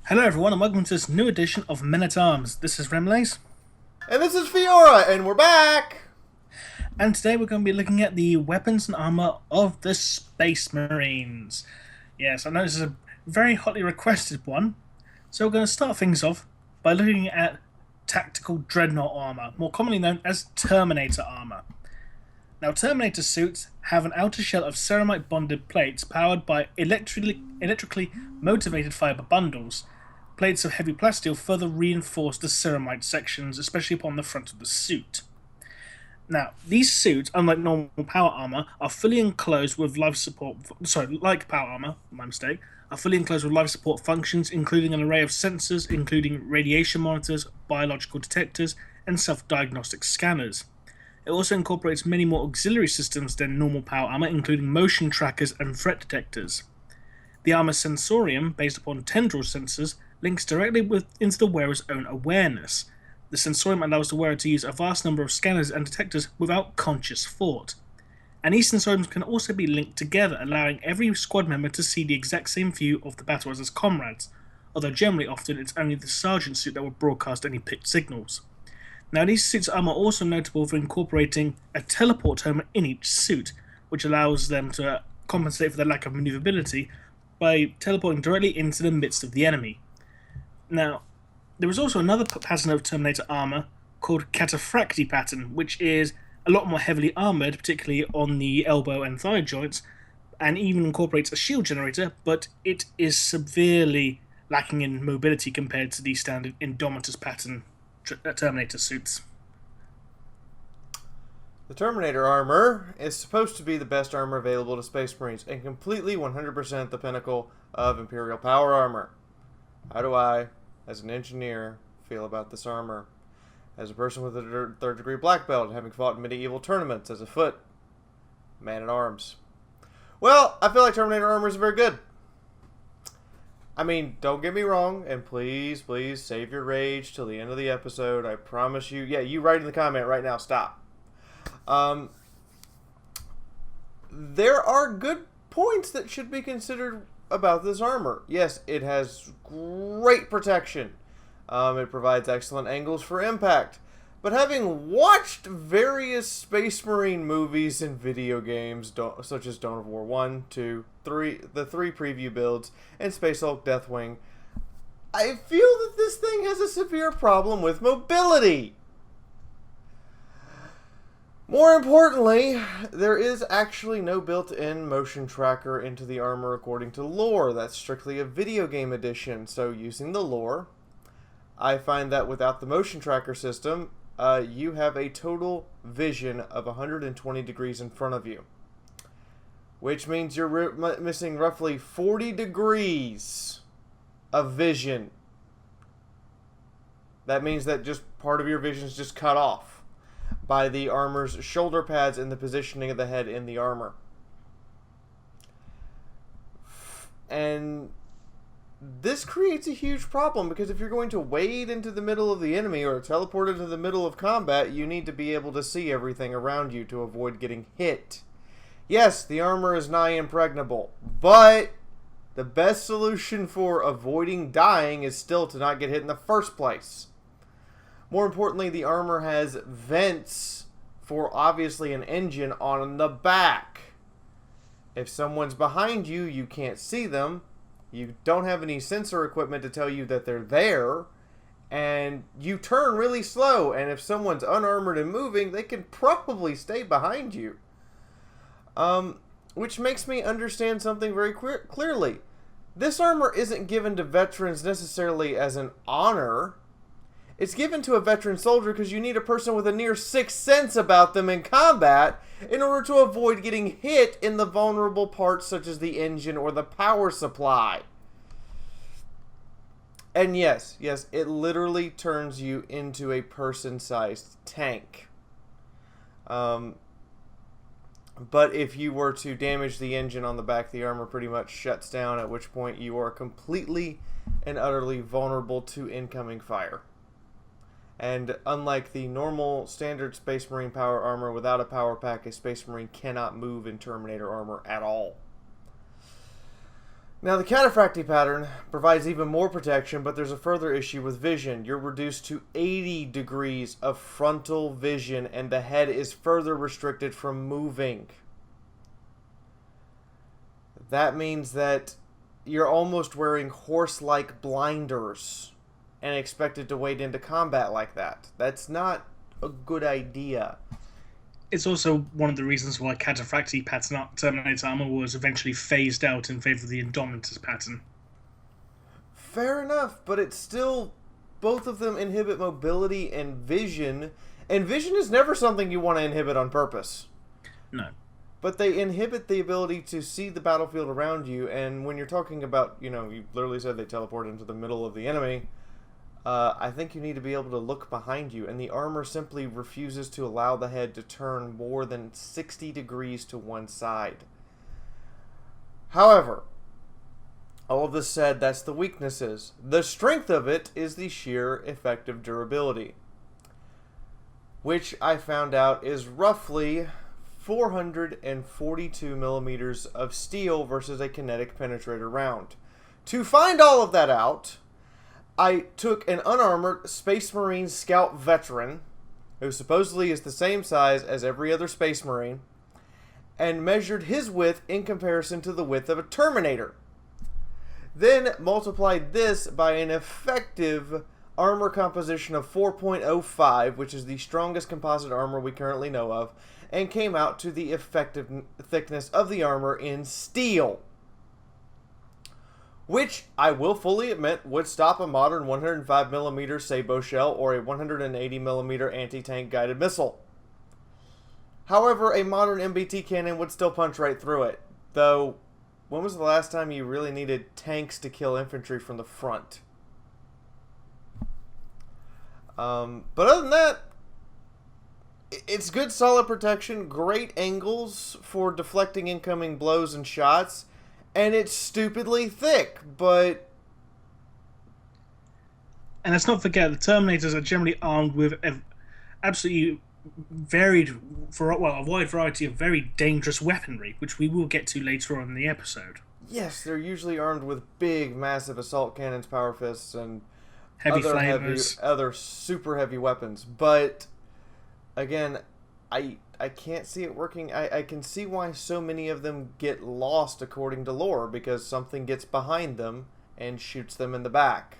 Hello, everyone, and welcome to this new edition of Men at Arms. This is Remlace, And this is Fiaura, and we're back! and today we're going to be looking at the weapons and armor of the Space Marines. Yes, I know this is a very hotly requested one, so we're going to start things off by looking at tactical dreadnought armor, more commonly known as Terminator armor. Now, Terminator suits have an outer shell of ceramite bonded plates powered by electrically motivated fiber bundles. Plates of heavy plasteel further reinforce the ceramite sections, especially upon the front of the suit. Now, these suits, unlike normal power armor, are fully enclosed with life support. Sorry, like power armor, my mistake, are fully enclosed with life support functions, including an array of sensors, including radiation monitors, biological detectors, and self-diagnostic scanners. It also incorporates many more auxiliary systems than normal power armor, including motion trackers and threat detectors. The armor sensorium, based upon tendril sensors, links directly into the wearer's own awareness. The sensorium allows the wearer to use a vast number of scanners and detectors without conscious thought. And these sensoriums can also be linked together, allowing every squad member to see the exact same view of the battle as his comrades, although generally often it's only the sergeant's suit that will broadcast any picked signals. Now, these suits' armor are also notable for incorporating a teleport helmet in each suit, which allows them to compensate for the lack of maneuverability by teleporting directly into the midst of the enemy. Now, there is also another pattern of Terminator armor called Cataphracti pattern, which is a lot more heavily armored, particularly on the elbow and thigh joints, and even incorporates a shield generator, but it is severely lacking in mobility compared to the standard Indomitus pattern Terminator suits. The Terminator armor is supposed to be the best armor available to Space Marines and completely 100% the pinnacle of Imperial power armor. How do I, as an engineer, feel about this armor? As a person with a third degree black belt, having fought in medieval tournaments as a foot man at arms. Well, I feel like Terminator armor is very good. I mean, don't get me wrong, and please save your rage till the end of the episode. I promise you. Yeah, you write in the comment right now. Stop. There are good points that should be considered about this armor. Yes, it has great protection. It provides excellent angles for impact. But having watched various Space Marine movies and video games, such as Dawn of War 1, 2, 3, the 3 preview builds, and Space Hulk Deathwing, I feel that this thing has a severe problem with mobility. More importantly, there is actually no built-in motion tracker into the armor according to lore. That's strictly a video game edition. So using the lore, I find that without the motion tracker system, you have a total vision of 120 degrees in front of you, which means you're missing roughly 40 degrees of vision. That means that just part of your vision is just cut off by the armor's shoulder pads and the positioning of the head in the armor. And this creates a huge problem because if you're going to wade into the middle of the enemy or teleport into the middle of combat, you need to be able to see everything around you to avoid getting hit. Yes, the armor is nigh impregnable, but the best solution for avoiding dying is still to not get hit in the first place. More importantly, the armor has vents for obviously an engine on the back. If someone's behind you, you can't see them. You don't have any sensor equipment to tell you that they're there. And you turn really slow. And if someone's unarmored and moving, they can probably stay behind you. Which makes me understand something very clearly. This armor isn't given to veterans necessarily as an honor. It's given to a veteran soldier because you need a person with a near sixth sense about them in combat in order to avoid getting hit in the vulnerable parts such as the engine or the power supply. And yes, it literally turns you into a person-sized tank. But if you were to damage the engine on the back, the armor pretty much shuts down, at which point you are completely and utterly vulnerable to incoming fire. And unlike the normal standard Space Marine power armor, without a power pack, a Space Marine cannot move in Terminator armor at all. Now, the cataphractii pattern provides even more protection, but there's a further issue with vision. You're reduced to 80 degrees of frontal vision, and the head is further restricted from moving. That means that you're almost wearing horse-like blinders and expected to wade into combat like that. That's not a good idea. It's also one of the reasons why cataphractii pattern Terminator armor was eventually phased out in favor of the Indomitus pattern. Fair enough, but it's still... Both of them inhibit mobility and vision is never something you want to inhibit on purpose. No. But they inhibit the ability to see the battlefield around you, and when you're talking about, you literally said they teleport into the middle of the enemy, I think you need to be able to look behind you, and the armor simply refuses to allow the head to turn more than 60 degrees to one side. However, all of this said, that's the weaknesses. The strength of it is the sheer effective durability, which I found out is roughly 442 millimeters of steel versus a kinetic penetrator round. To find all of that out, I took an unarmored Space Marine Scout veteran, who supposedly is the same size as every other Space Marine, and measured his width in comparison to the width of a Terminator. Then multiplied this by an effective armor composition of 4.05, which is the strongest composite armor we currently know of, and came out to the effective thickness of the armor in steel, which I will fully admit would stop a modern 105mm sabot shell or a 180mm anti-tank guided missile. However, a modern MBT cannon would still punch right through it, though when was the last time you really needed tanks to kill infantry from the front? But other than that, it's good solid protection, great angles for deflecting incoming blows and shots, and it's stupidly thick, but... And let's not forget, the Terminators are generally armed with absolutely a wide variety of very dangerous weaponry, which we will get to later on in the episode. Yes, they're usually armed with big, massive assault cannons, power fists, and other super heavy weapons. But, again, I can't see it working. I can see why so many of them get lost according to lore, because something gets behind them and shoots them in the back.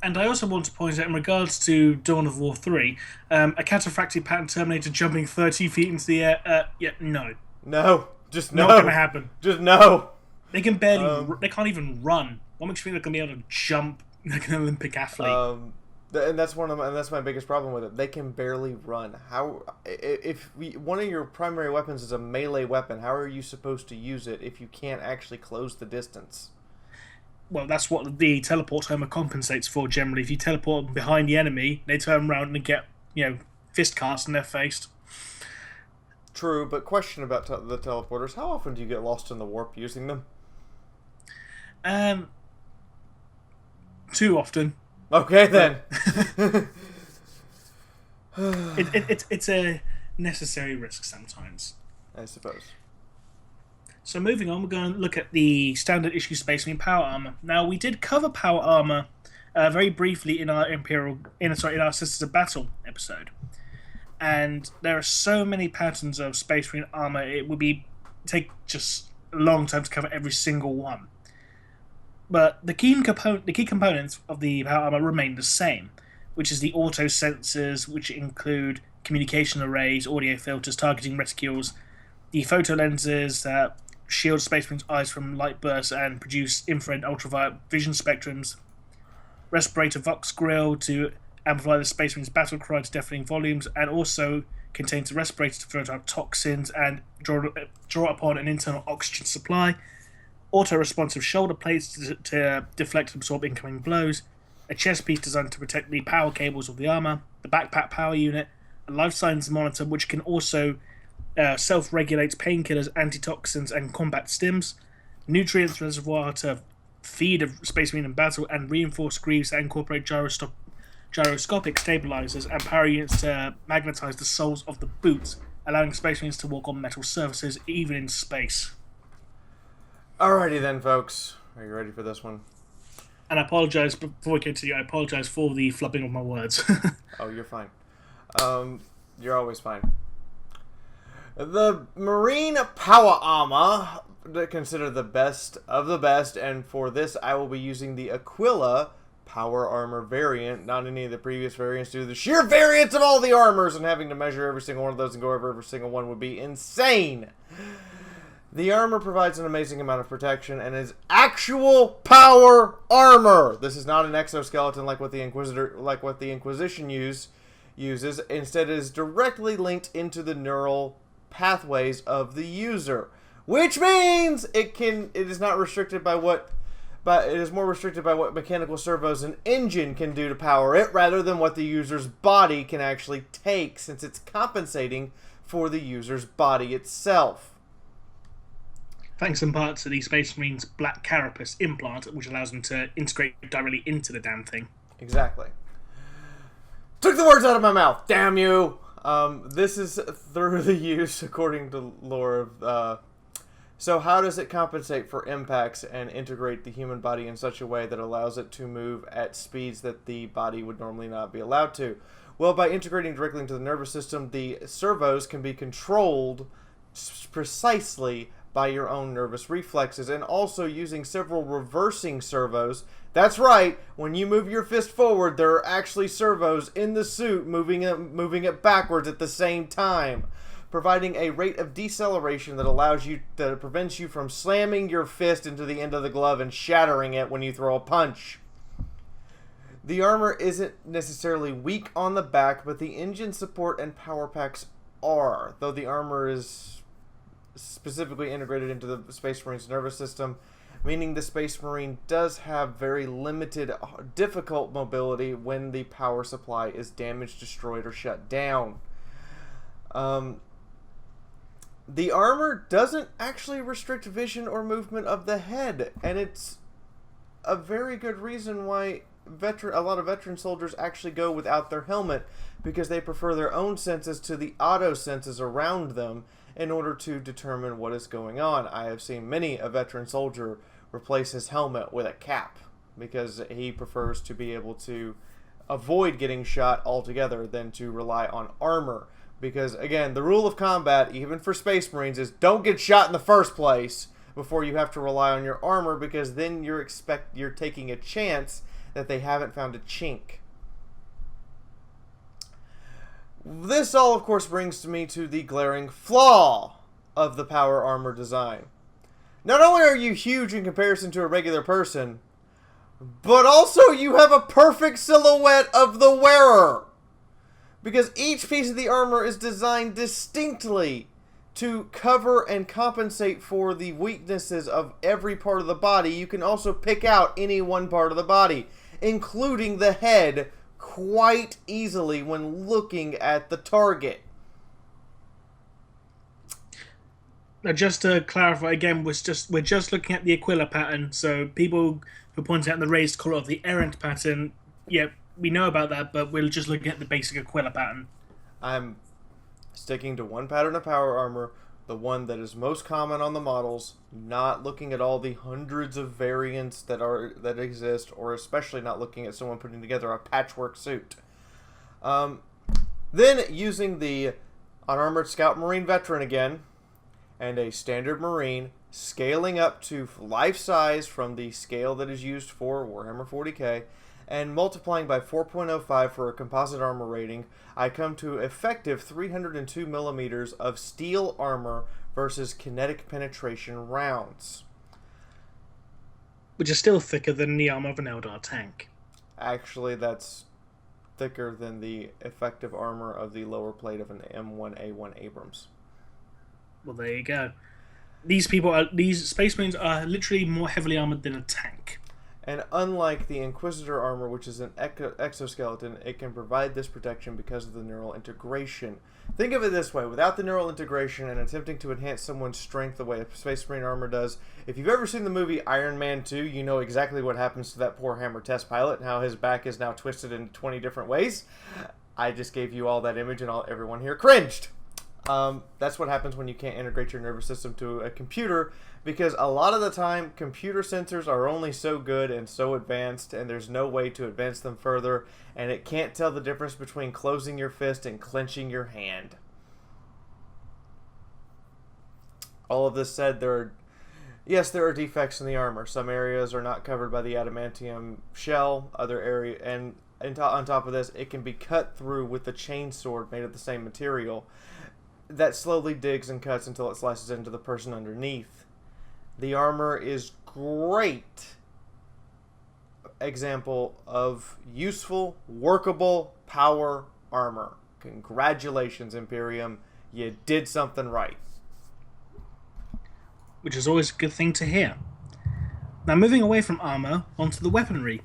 And I also want to point out, in regards to Dawn of War 3, a cataphractii pattern Terminator jumping 30 feet into the air, no. No. Just no. Not going to happen. Just no. They can barely, they can't even run. What makes you think they're going to be able to jump like an Olympic athlete? And that's that's my biggest problem with it. They can barely run. One of your primary weapons is a melee weapon, how are you supposed to use it if you can't actually close the distance? Well, that's what the teleport timer compensates for generally. If you teleport behind the enemy, they turn around and get, fist cast in their face. True, but question about the teleporters. How often do you get lost in the warp using them? Too often. Okay, then. It's a necessary risk sometimes, I suppose. So moving on, we're going to look at the standard issue Space Marine power armor. Now, we did cover power armor very briefly in our our Sisters of Battle episode, and there are so many patterns of Space Marine armor it would take just a long time to cover every single one. But the key components of the power armor remain the same, which is the auto sensors, which include communication arrays, audio filters, targeting reticules, the photo lenses that shield Space Marine's eyes from light bursts and produce infrared ultraviolet vision spectrums, respirator Vox grill to amplify the Space Marine's battle cry to deafening volumes, and also contains a respirator to filter out toxins and draw upon an internal oxygen supply, auto-responsive shoulder plates to deflect and absorb incoming blows, a chest piece designed to protect the power cables of the armor, the backpack power unit, a life signs monitor which can also self-regulates painkillers, antitoxins, and combat stims, nutrients reservoir to feed a Space Marine in battle, and reinforced greaves that incorporate gyroscopic stabilizers and power units to magnetize the soles of the boots, allowing Space Marines to walk on metal surfaces even in space. Alrighty then, folks. Are you ready for this one? And I apologise before we continue. I apologise for the flubbing of my words. Oh, you're fine. You're always fine. The Marine Power Armor, considered the best of the best, and for this I will be using the Aquila Power Armor variant, not any of the previous variants, due to the sheer variance of all the armors, and having to measure every single one of those and go over every single one would be insane. The armor provides an amazing amount of protection and is actual power armor. This is not an exoskeleton like what the Inquisition uses. Instead, it is directly linked into the neural pathways of the user, which means it is not restricted by what, but it is more restricted by what mechanical servos and engine can do to power it, rather than what the user's body can actually take, since it's compensating for the user's body itself. Thanks in part to the Space Marine's Black Carapace implant, which allows them to integrate directly into the damn thing. Exactly. Took the words out of my mouth. Damn you! This is through the use, according to lore of. So how does it compensate for impacts and integrate the human body in such a way that allows it to move at speeds that the body would normally not be allowed to? Well, by integrating directly into the nervous system, the servos can be controlled precisely by your own nervous reflexes, and also using several reversing servos. That's right, when you move your fist forward, there are actually servos in the suit moving it backwards at the same time, providing a rate of deceleration that prevents you from slamming your fist into the end of the glove and shattering it when you throw a punch. The armor isn't necessarily weak on the back, but the engine support and power packs are, though the armor is specifically integrated into the Space Marine's nervous system, meaning the Space Marine does have very limited, difficult mobility when the power supply is damaged, destroyed, or shut down. The armor doesn't actually restrict vision or movement of the head, and it's a very good reason why a lot of veteran soldiers actually go without their helmet, because they prefer their own senses to the auto senses around them in order to determine what is going on. I have seen many a veteran soldier replace his helmet with a cap because he prefers to be able to avoid getting shot altogether than to rely on armor. Because, again, the rule of combat, even for Space Marines, is don't get shot in the first place before you have to rely on your armor, because then you're taking a chance that they haven't found a chink. This all, of course, brings me to the glaring flaw of the power armor design. Not only are you huge in comparison to a regular person, but also you have a perfect silhouette of the wearer. Because each piece of the armor is designed distinctly to cover and compensate for the weaknesses of every part of the body. You can also pick out any one part of the body, including the head, quite easily when looking at the target. Now, just to clarify again, we're just looking at the Aquila pattern. So people who point out the raised collar of the errant pattern, yeah, we know about that, but we're just looking at the basic Aquila pattern. I'm sticking to one pattern of power armor, the one that is most common on the models, not looking at all the hundreds of variants that exist, or especially not looking at someone putting together a patchwork suit. Then using the unarmored Scout Marine Veteran again, and a Standard Marine, scaling up to life size from the scale that is used for Warhammer 40k, and multiplying by 4.05 for a composite armor rating, I come to effective 302 millimeters of steel armor versus kinetic penetration rounds. Which is still thicker than the armor of an Eldar tank. Actually, that's thicker than the effective armor of the lower plate of an M1A1 Abrams. Well, there you go. These Space Marines are literally more heavily armored than a tank. And unlike the Inquisitor armor, which is an exoskeleton, it can provide this protection because of the neural integration. Think of it this way: without the neural integration and attempting to enhance someone's strength the way a Space Marine armor does, if you've ever seen the movie Iron Man 2, you know exactly what happens to that poor Hammer test pilot and how his back is now twisted in 20 different ways. I just gave you all that image and everyone here cringed. That's what happens when you can't integrate your nervous system to a computer, because a lot of the time computer sensors are only so good and so advanced, and there's no way to advance them further, and it can't tell the difference between closing your fist and clenching your hand. All of this said, there are defects in the armor. Some areas are not covered by the adamantium shell. Other area, and on top of this, it can be cut through with the chainsword made of the same material that slowly digs and cuts until it slices into the person underneath. The armor is great example of useful, workable power armor. Congratulations, Imperium. You did something right. Which is always a good thing to hear. Now, moving away from armor, onto the weaponry.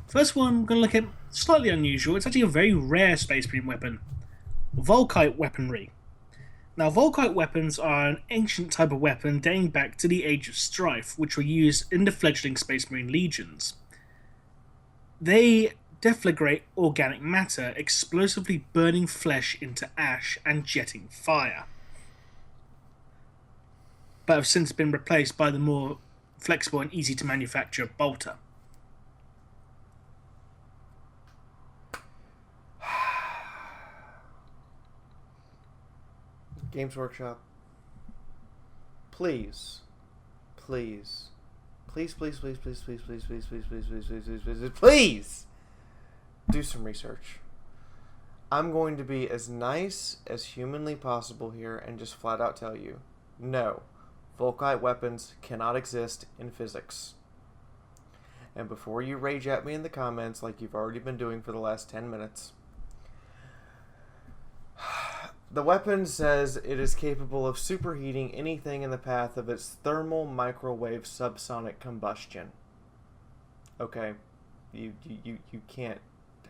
First one, we're going to look at slightly unusual. It's actually a very rare Space Marine weapon. Volkite weaponry. Now, Volkite weapons are an ancient type of weapon dating back to the Age of Strife, which were used in the fledgling Space Marine legions. They deflagrate organic matter, explosively burning flesh into ash and jetting fire, but have since been replaced by the more flexible and easy to manufacture bolter. Games Workshop, please, please, please, please, please, please, please, please, please, please, please, please, please, please, please, please, do some research. I'm going to be as nice as humanly possible here and just flat out tell you, no, Volkite weapons cannot exist in physics. And before you rage at me in the comments like you've already been doing for the last 10 minutes, the weapon says it is capable of superheating anything in the path of its thermal microwave subsonic combustion. Okay, you can't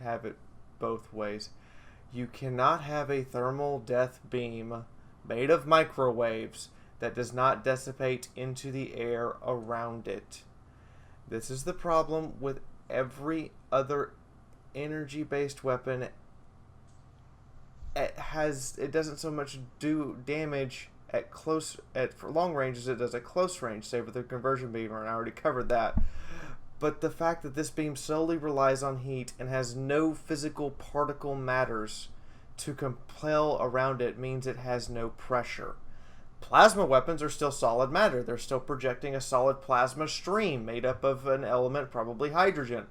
have it both ways. You cannot have a thermal death beam made of microwaves that does not dissipate into the air around it. This is the problem with every other energy-based weapon. It doesn't so much do damage for long range as it does at close range, say with the conversion beamer, and I already covered that. But the fact that this beam solely relies on heat and has no physical particle matters to compel around it means it has no pressure. Plasma weapons are still solid matter. They're still projecting a solid plasma stream made up of an element, probably hydrogen.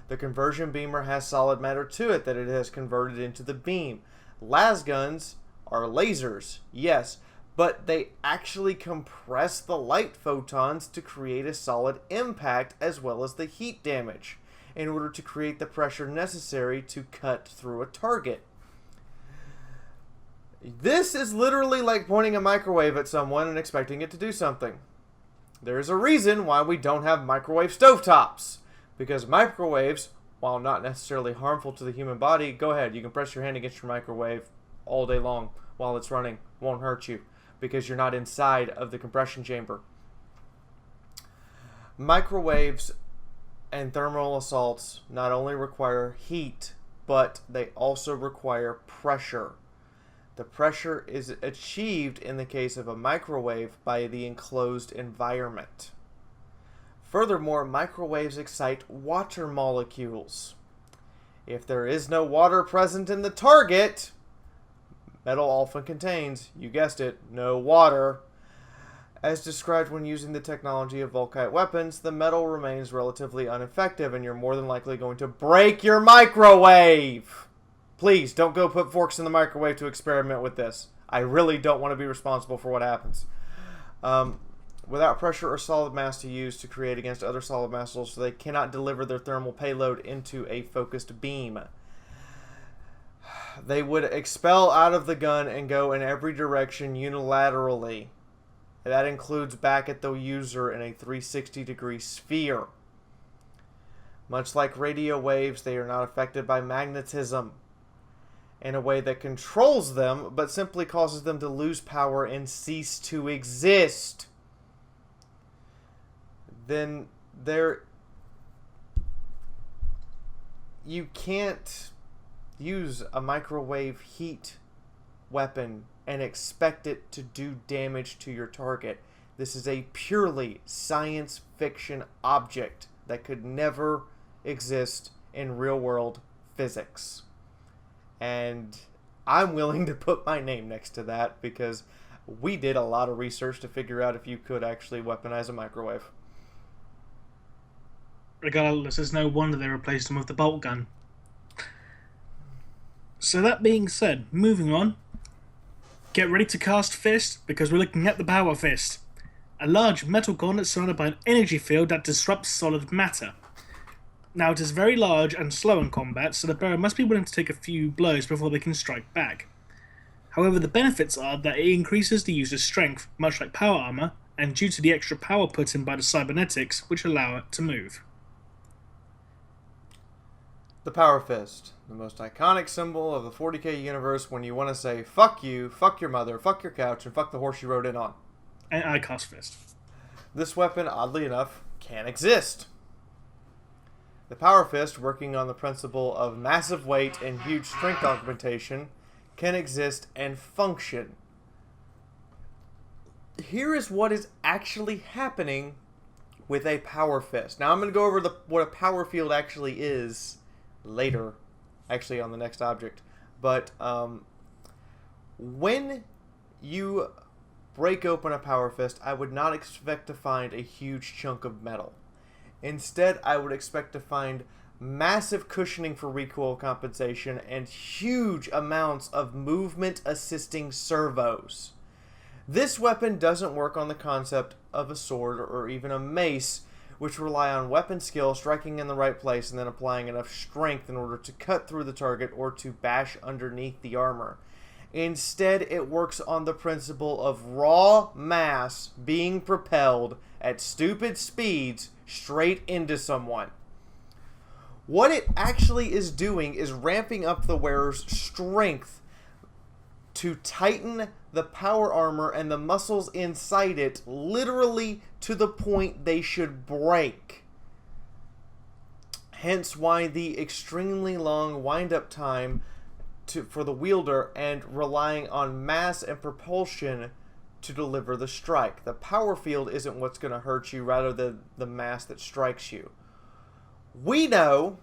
The conversion beamer has solid matter to it that it has converted into the beam. Las guns are lasers, yes, but they actually compress the light photons to create a solid impact as well as the heat damage in order to create the pressure necessary to cut through a target. This is literally like pointing a microwave at someone and expecting it to do something. There's a reason why we don't have microwave stovetops, because microwaves, while not necessarily harmful to the human body, go ahead, you can press your hand against your microwave all day long while it's running. Won't hurt you because you're not inside of the compression chamber. Microwaves and thermal assaults not only require heat, but they also require pressure. The pressure is achieved in the case of a microwave by the enclosed environment. Furthermore, microwaves excite water molecules. If there is no water present in the target, metal often contains, you guessed it, no water. As described when using the technology of Volkite weapons, the metal remains relatively ineffective and you're more than likely going to break your microwave. Please, don't go put forks in the microwave to experiment with this. I really don't want to be responsible for what happens. Without pressure or solid mass to use to create against other solid masses, so they cannot deliver their thermal payload into a focused beam. They would expel out of the gun and go in every direction unilaterally. That includes back at the user in a 360-degree sphere. Much like radio waves, they are not affected by magnetism in a way that controls them, but simply causes them to lose power and cease to exist. Then you can't use a microwave heat weapon and expect it to do damage to your target. This is a purely science fiction object that could never exist in real world physics. And I'm willing to put my name next to that because we did a lot of research to figure out if you could actually weaponize a microwave. Regardless, it's no wonder they replaced him with the bolt gun. So that being said, moving on. Get ready to cast Fist, because we're looking at the Power Fist. A large metal gauntlet surrounded by an energy field that disrupts solid matter. Now, it is very large and slow in combat, so the bearer must be willing to take a few blows before they can strike back. However, the benefits are that it increases the user's strength, much like power armor, and due to the extra power put in by the cybernetics, which allow it to move. The Power Fist, the most iconic symbol of the 40k universe when you want to say, fuck you, fuck your mother, fuck your couch, and fuck the horse you rode in on. And I cast Fist. This weapon, oddly enough, can exist. The Power Fist, working on the principle of massive weight and huge strength augmentation, can exist and function. Here is what is actually happening with a Power Fist. Now I'm going to go over what a power field actually is later, actually on the next object. But when you break open a Power Fist, I would not expect to find a huge chunk of metal. Instead, I would expect to find massive cushioning for recoil compensation and huge amounts of movement assisting servos. This weapon doesn't work on the concept of a sword or even a mace, which rely on weapon skill, striking in the right place, and then applying enough strength in order to cut through the target or to bash underneath the armor. Instead, it works on the principle of raw mass being propelled at stupid speeds straight into someone. What it actually is doing is ramping up the wearer's strength to tighten the power armor and the muscles inside it literally to the point they should break. Hence why the extremely long wind-up time for the wielder and relying on mass and propulsion to deliver the strike. The power field isn't what's going to hurt you, rather than the mass that strikes you. We know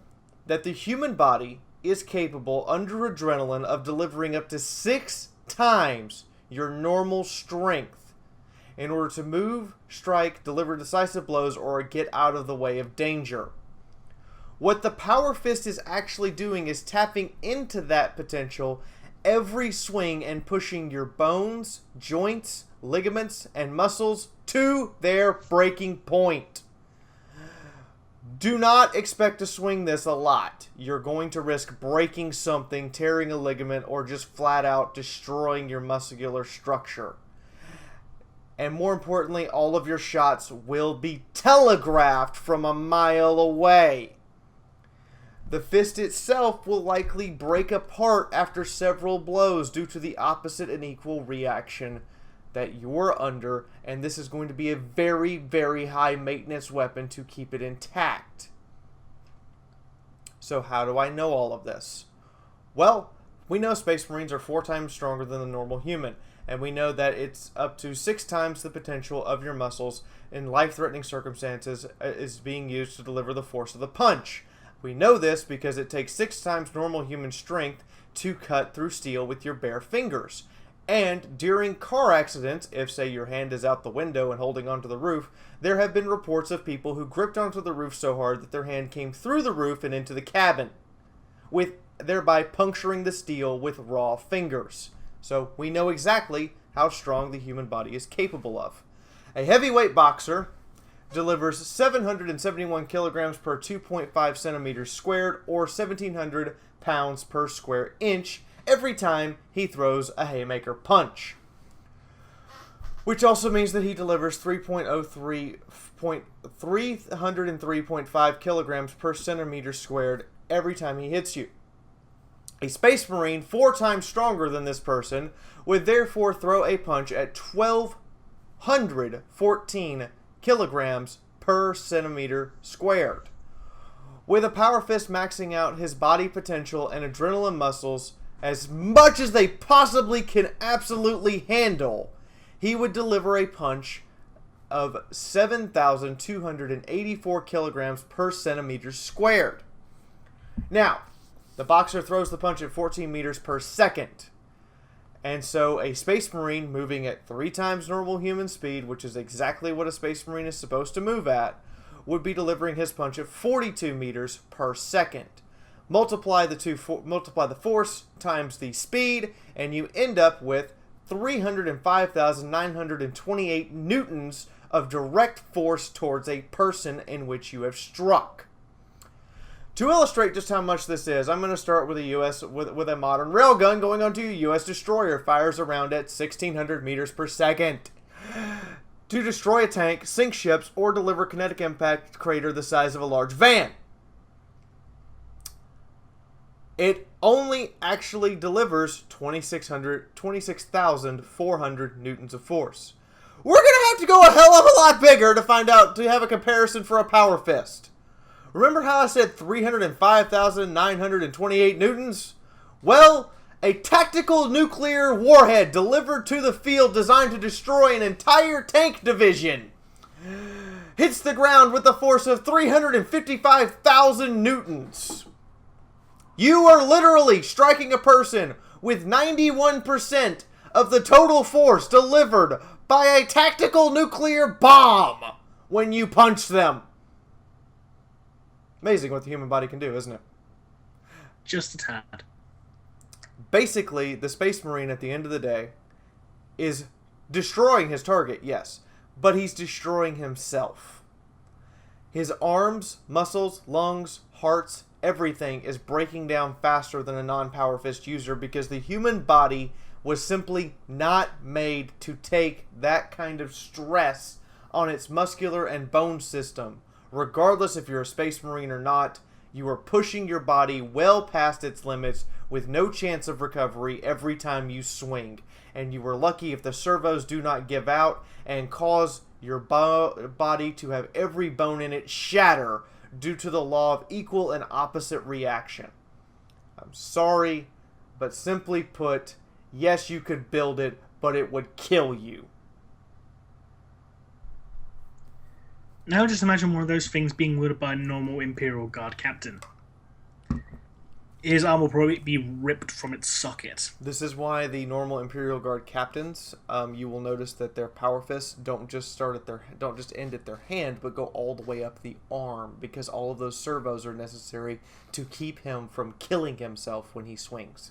that the human body is capable, under adrenaline, of delivering up to 6 times your normal strength in order to move, strike, deliver decisive blows, or get out of the way of danger. What the Power Fist is actually doing is tapping into that potential every swing and pushing your bones, joints, ligaments, and muscles to their breaking point. Do not expect to swing this a lot. You're going to risk breaking something, tearing a ligament, or just flat out destroying your muscular structure. And more importantly, all of your shots will be telegraphed from a mile away. The fist itself will likely break apart after several blows due to the opposite and equal reaction that you're under, and this is going to be a very, very high maintenance weapon to keep it intact. So how do I know all of this? Well, we know Space Marines are 4 times stronger than the normal human, and we know that it's up to 6 times the potential of your muscles in life-threatening circumstances is being used to deliver the force of the punch. We know this because it takes 6 times normal human strength to cut through steel with your bare fingers. And during car accidents, if say your hand is out the window and holding onto the roof, there have been reports of people who gripped onto the roof so hard that their hand came through the roof and into the cabin, with thereby puncturing the steel with raw fingers. So we know exactly how strong the human body is capable of. A heavyweight boxer delivers 771 kilograms per 2.5 centimeters squared, or 1,700 pounds per square inch, every time he throws a haymaker punch. Which also means that he delivers 303.5 kilograms per centimeter squared every time he hits you. A Space Marine 4 times stronger than this person would therefore throw a punch at 1,214 kilograms per centimeter squared. With a Power Fist maxing out his body potential and adrenaline muscles, as much as they possibly can absolutely handle, he would deliver a punch of 7,284 kilograms per centimeter squared. Now, the boxer throws the punch at 14 meters per second. And so a Space Marine moving at 3 times normal human speed, which is exactly what a Space Marine is supposed to move at, would be delivering his punch at 42 meters per second. Multiply the force times the speed, and you end up with 305,928 newtons of direct force towards a person in which you have struck. To illustrate just how much this is, I'm going to start with with a modern railgun going onto a U.S. destroyer. Fires around at 1,600 meters per second. To destroy a tank, sink ships, or deliver kinetic impact crater the size of a large van. It only actually delivers 26,400 newtons of force. We're going to have to go a hell of a lot bigger to have a comparison for a power fist. Remember how I said 305,928 newtons? Well, a tactical nuclear warhead delivered to the field designed to destroy an entire tank division hits the ground with a force of 355,000 newtons. You are literally striking a person with 91% of the total force delivered by a tactical nuclear bomb when you punch them. Amazing what the human body can do, isn't it? Just a tad. Basically, the Space Marine at the end of the day is destroying his target, yes, but he's destroying himself. His arms, muscles, lungs, hearts, everything is breaking down faster than a non-power fist user because the human body was simply not made to take that kind of stress on its muscular and bone system. Regardless if you're a Space Marine or not, you are pushing your body well past its limits with no chance of recovery every time you swing. And you are lucky if the servos do not give out and cause your body to have every bone in it shatter due to the law of equal and opposite reaction. I'm sorry, but simply put, yes, you could build it, but it would kill you. Now just imagine one of those things being wielded by a normal Imperial Guard captain. His arm will probably be ripped from its socket. This is why the normal Imperial Guard captains, you will notice that their power fists don't just end at their hand, but go all the way up the arm, because all of those servos are necessary to keep him from killing himself when he swings.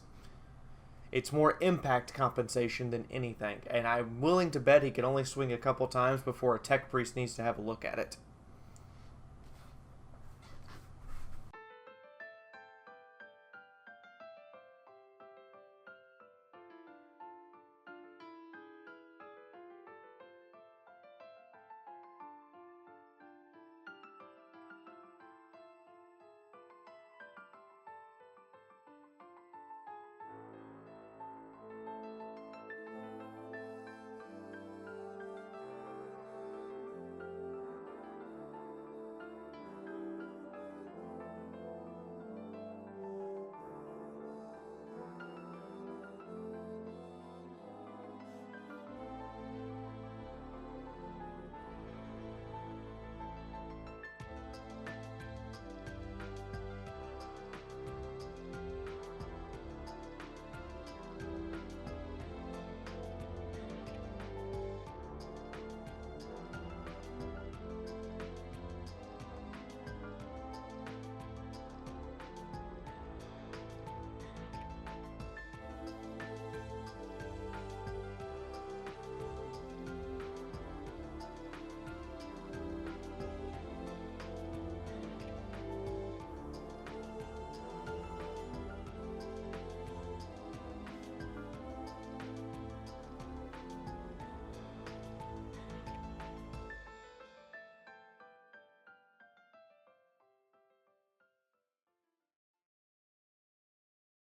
It's more impact compensation than anything, and I'm willing to bet he can only swing a couple times before a tech priest needs to have a look at it.